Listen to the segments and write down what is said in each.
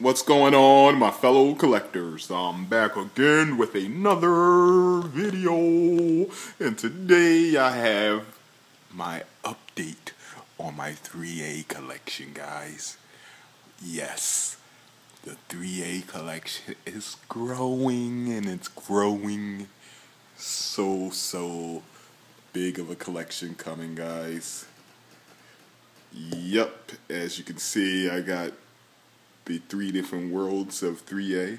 What's going on, my fellow collectors? I'm back again with another video, and today I have my update on my 3A collection, guys. Yes, the 3A collection is growing, and it's growing so big of a collection coming, guys. Yep, as you can see, I got the 3 different worlds of 3A.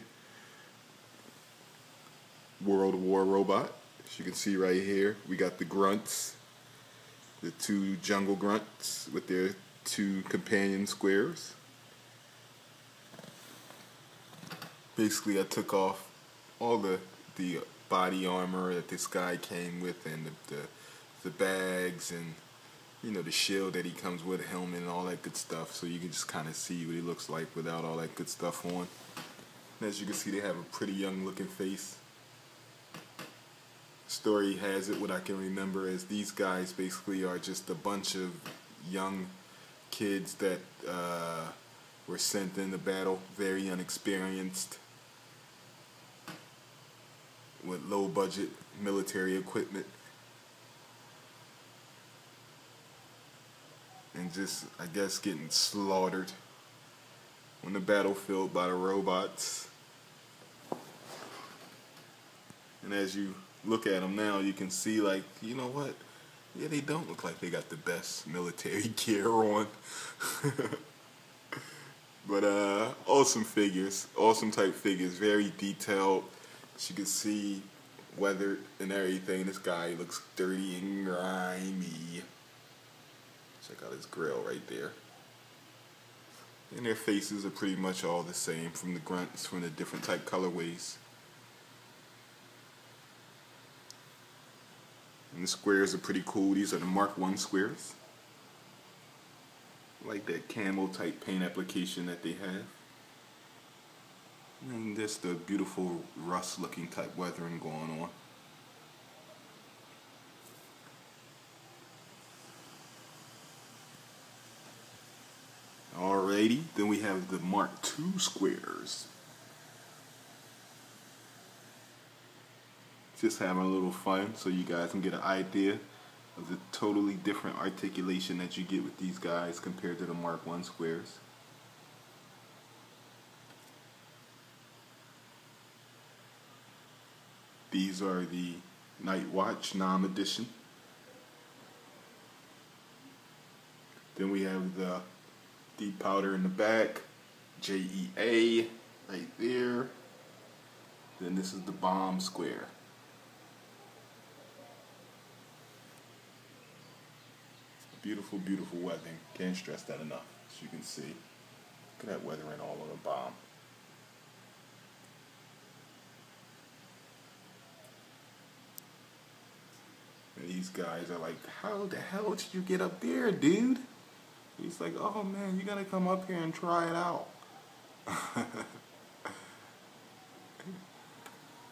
World War Robot. As you can see right here, we got the grunts, the 2 jungle grunts with their 2 companion squares. Basically, I took off all the body armor that this guy came with, and the bags, and the shield that he comes with, a helmet and all that good stuff, so you can just kind of see what he looks like without all that good stuff on. And as you can see, they have a pretty young looking face. Story has it, what I can remember, is these guys basically are just a bunch of young kids that were sent into battle, very inexperienced, with low budget military equipment. And just, I guess, getting slaughtered on the battlefield by the robots. And as you look at them now, you can see, like, you know what? Yeah, they don't look like they got the best military gear on. But awesome figures, awesome type figures, very detailed. As you can see, weathered and everything. This guy looks dirty and grimy. Check out his grill right there. And their faces are pretty much all the same, from the grunts, from the different type colorways. And the squares are pretty cool. These are the Mark I squares. I like that camo type paint application that they have. And just the beautiful rust looking type weathering going on. Alrighty, then we have the Mark II squares. Just having a little fun so you guys can get an idea of the totally different articulation that you get with these guys compared to the Mark I squares. These are the Night Watch Nom edition. Then we have the Deep Powder in the back, JEA right there. Then this is the Bomb square. Beautiful, beautiful weathering. Can't stress that enough. As you can see, look at that weathering all on the Bomb. And these guys are like, how the hell did you get up there, dude? He's like, oh man, you gotta come up here and try it out.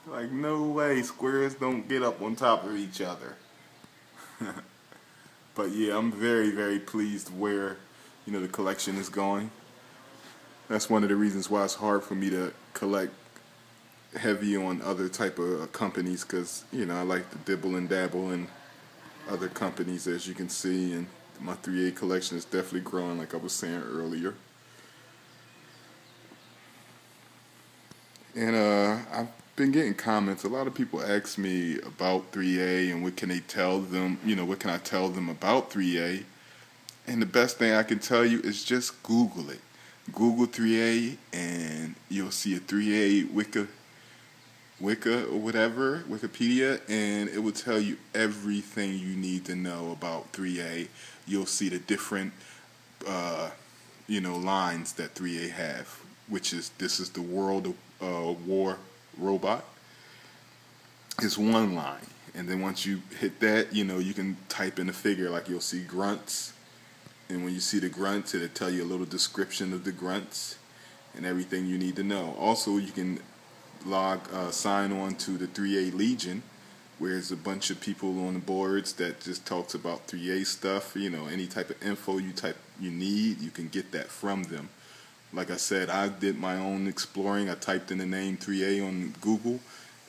Like, no way, squares don't get up on top of each other. But yeah, I'm very pleased where, the collection is going. That's one of the reasons why it's hard for me to collect heavy on other type of companies, because, I like to dibble and dabble in other companies, as you can see, and my 3A collection is definitely growing, like I was saying earlier. And I've been getting comments. A lot of people ask me about 3A and what can they tell them, what can I tell them about 3A? And the best thing I can tell you is just Google it. Google 3A and you'll see a 3A Wiki or whatever, Wikipedia, and it will tell you everything you need to know about 3A. You'll see the different, lines that 3A have, this is the World War Robot. It's one line, and then once you hit that, you can type in a figure, like you'll see grunts, and when you see the grunts, it'll tell you a little description of the grunts and everything you need to know. Also, you can sign on to the 3A Legion, where there's a bunch of people on the boards that just talks about 3A stuff. Any type of info you need, you can get that from them. Like I said, I did my own exploring. I typed in the name 3A on Google,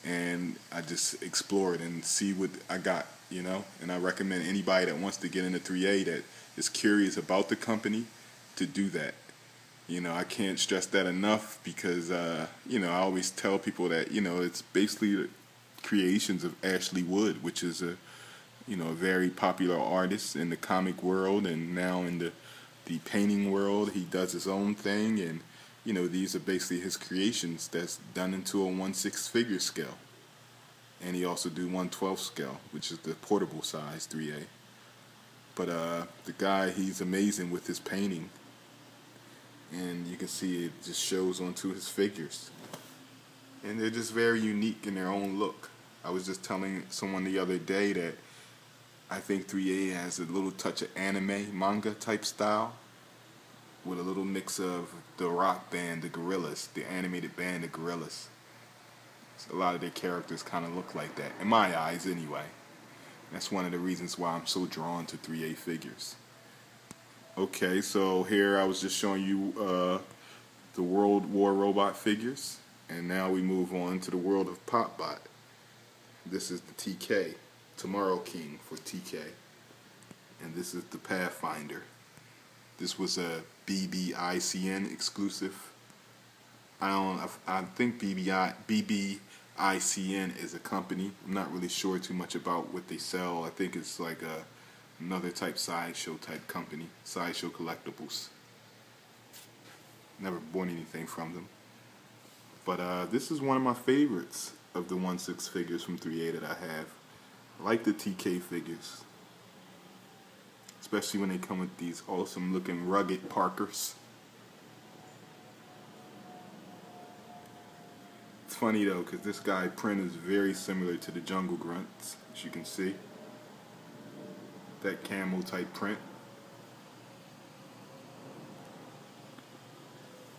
and I just explored and see what I got, And I recommend anybody that wants to get into 3A that is curious about the company to do that. I can't stress that enough because, I always tell people that, it's basically creations of Ashley Wood, which is a very popular artist in the comic world and now in the painting world. He does his own thing, and these are basically his creations that's done into a 1/6 figure scale, and he also do 1/12 scale, which is the portable size 3A. But the guy, he's amazing with his painting, and you can see it just shows onto his figures, and they're just very unique in their own look. I was just telling someone the other day that I think 3A has a little touch of anime, manga type style, with a little mix of the rock band, the Gorillaz, the animated band, the Gorillaz. So a lot of their characters kind of look like that, in my eyes anyway. That's one of the reasons why I'm so drawn to 3A figures. Okay, so here I was just showing you the World War Robot figures, and now we move on to the world of PopBot. This is the TK. Tomorrow King for TK, and this is the Pathfinder. This was a BBICN exclusive. I think BBICN is a company. I'm not really sure too much about what they sell. I think it's like another type sideshow type company, Sideshow Collectibles. Never bought anything from them, but this is one of my favorites of the 1/6 figures from 3A that I have. I like the TK figures, especially when they come with these awesome looking rugged Parkers. It's funny though, because this guy print is very similar to the Jungle Grunts, as you can see. That camel type print.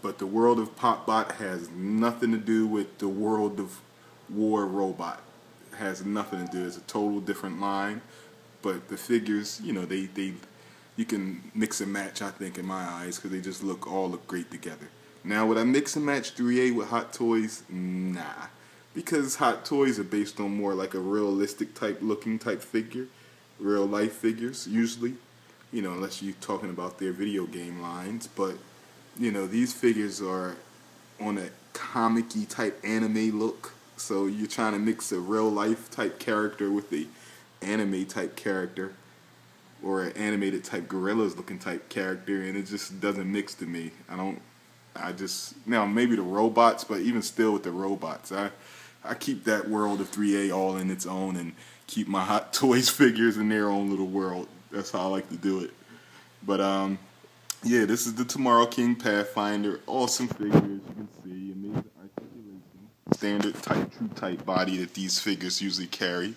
But the world of PopBot has nothing to do with the world of War Robot. Has nothing to do. It's a total different line, but the figures, they you can mix and match. I think in my eyes, because they just look great together. Now, would I mix and match 3A with Hot Toys? Nah, because Hot Toys are based on more like a realistic looking type figure, real life figures usually. Unless you're talking about their video game lines, but these figures are on a comic-y type anime look. So you're trying to mix a real life type character with the anime type character, or an animated type Gorillaz looking type character, and it just doesn't mix to me. Now maybe the robots, but even still with the robots, I keep that world of 3A all in its own and keep my Hot Toys figures in their own little world. That's how I like to do it. But yeah, this is the Tomorrow King Pathfinder. Awesome figures, you can see. Amazing articulation. Standard type, true type body that these figures usually carry.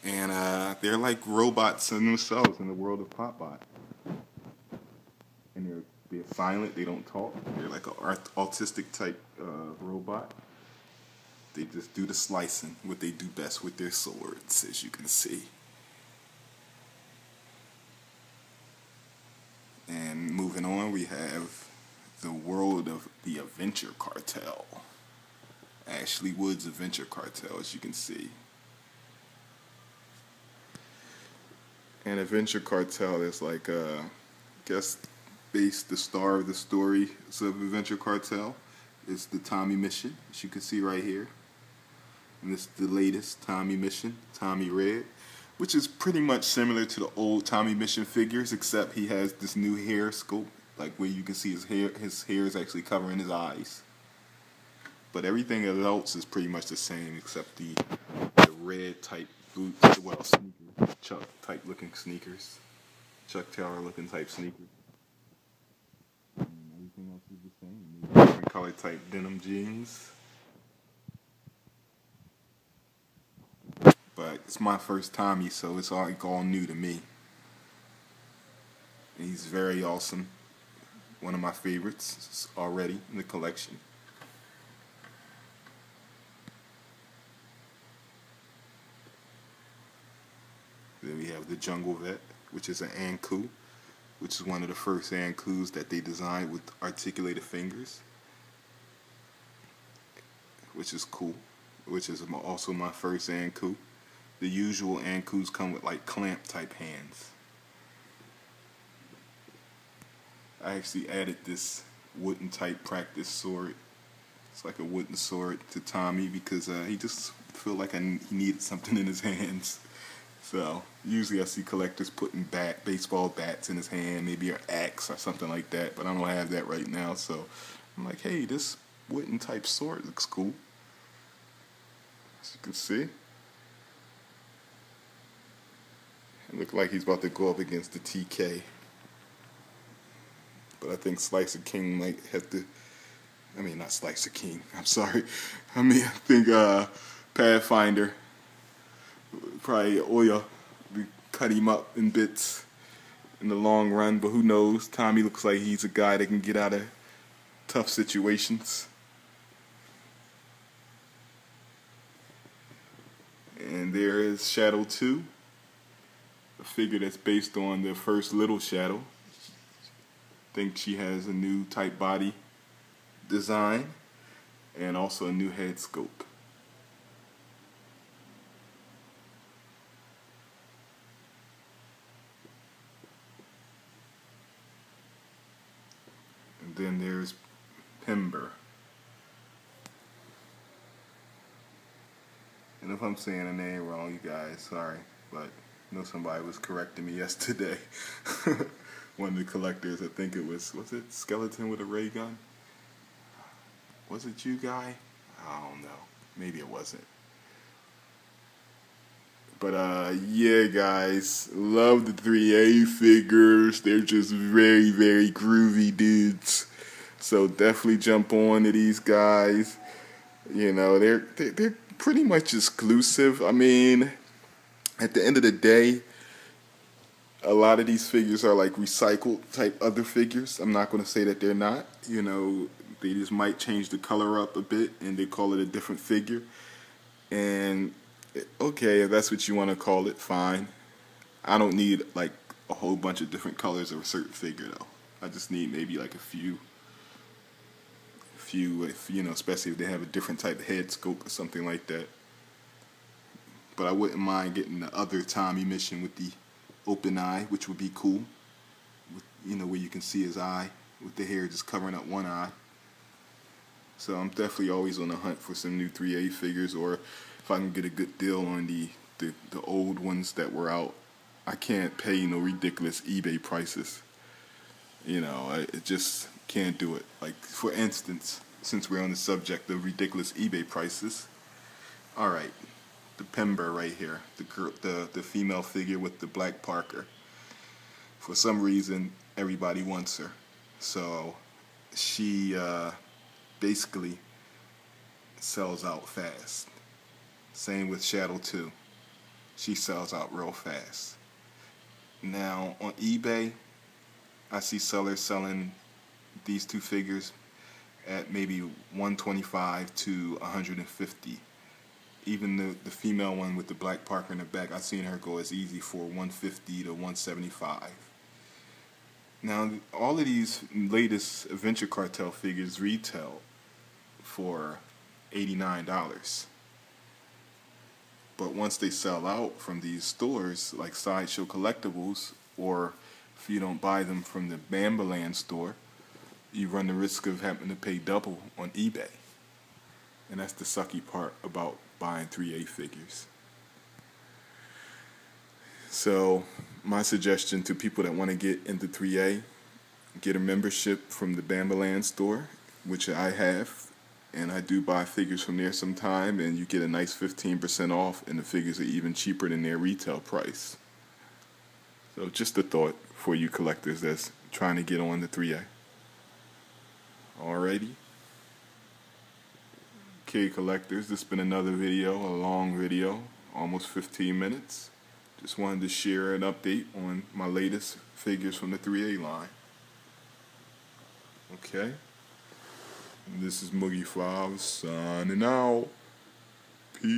And they're like robots in themselves in the world of PopBot. And they're silent, they don't talk. They're like an autistic type robot. They just do the slicing, what they do best with their swords, as you can see. And moving on, we have the world of the Adventure Cartel. Ashley Wood's Adventure Cartel, as you can see. And Adventure Cartel is like, I guess, based the star of the story of Adventure Cartel. It's the Tommy mission, as you can see right here. And this is the latest Tommy mission, Tommy Red, which is pretty much similar to the old Tommy mission figures, except he has this new hair scope, like where you can see his hair is actually covering his eyes. But everything else is pretty much the same, except the red type boots, well, sneakers, Chuck type looking sneakers, Chuck Taylor looking type sneakers. And everything else is the same. Different color type denim jeans. But it's my first Tommy, so it's all new to me. And he's very awesome. One of my favorites already in the collection. Then we have the Jungle Vet, which is an Anku. which is one of the first Ankus that they designed with articulated fingers, which is cool, which is also my first Anku. The usual Ankus come with like clamp type hands. I actually added this wooden type practice sword. It's like a wooden sword to Tommy because he just felt like he needed something in his hands. So usually I see collectors putting baseball bats in his hand, maybe an axe or something like that, but I don't have that right now. So I'm like, hey, this wooden type sword looks cool. As you can see, it looks like he's about to go up against the TK. But I think Slicer King might have to, I mean, not Slicer King, I'm sorry. I think Pathfinder, probably Oya, cut him up in bits in the long run, but who knows? Tommy looks like he's a guy that can get out of tough situations. And there is Shadow 2, a figure that's based on the first Little Shadow. I think she has a new type body design and also a new head scope. And then there's Pember. And if I'm saying a name wrong, you guys, sorry, but I know somebody was correcting me yesterday. One of the collectors, I think it was it Skeleton with a ray gun? Was it you, guy? I don't know. Maybe it wasn't. But yeah, guys, love the 3A figures. They're just very, very groovy dudes. So definitely jump on to these guys. You know, they're pretty much exclusive. I mean, at the end of the day, a lot of these figures are like recycled type other figures. I'm not going to say that they're not. You know, they just might change the color up a bit and they call it a different figure. And okay, if that's what you want to call it, fine. I don't need like a whole bunch of different colors of a certain figure though. I just need maybe like a few, if, you know, especially if they have a different type of head scope or something like that. But I wouldn't mind getting the other Tommy mission with the open eye, which would be cool. With, you know, where you can see his eye with the hair just covering up one eye. So I'm definitely always on the hunt for some new 3A figures, or if I can get a good deal on the old ones that were out. I can't pay no ridiculous eBay prices. You know, I just can't do it. Like, for instance, since we're on the subject of ridiculous eBay prices, alright, the Pember right here, the female figure with the black Parker. For some reason, everybody wants her. So she basically sells out fast. Same with Shadow 2. She sells out real fast. Now, on eBay, I see sellers selling these two figures at maybe $125 to $150. Even the female one with the black Parker in the back, I've seen her go as easy for $150 to $175. Now, all of these latest Adventure Cartel figures retail for $89. But once they sell out from these stores, like Sideshow Collectibles, or if you don't buy them from the Bambaland store, you run the risk of having to pay double on eBay. And that's the sucky part about buying 3A figures. So my suggestion to people that want to get into 3A, get a membership from the Bambaland store, which I have, and I do buy figures from there sometime, and you get a nice 15% off, and the figures are even cheaper than their retail price. So just a thought for you collectors that's trying to get on the 3A. Alrighty. Okay, collectors, this has been another video, a long video, almost 15 minutes. Just wanted to share an update on my latest figures from the 3A line. Okay. And this is Moogie 5 signing out. Peace.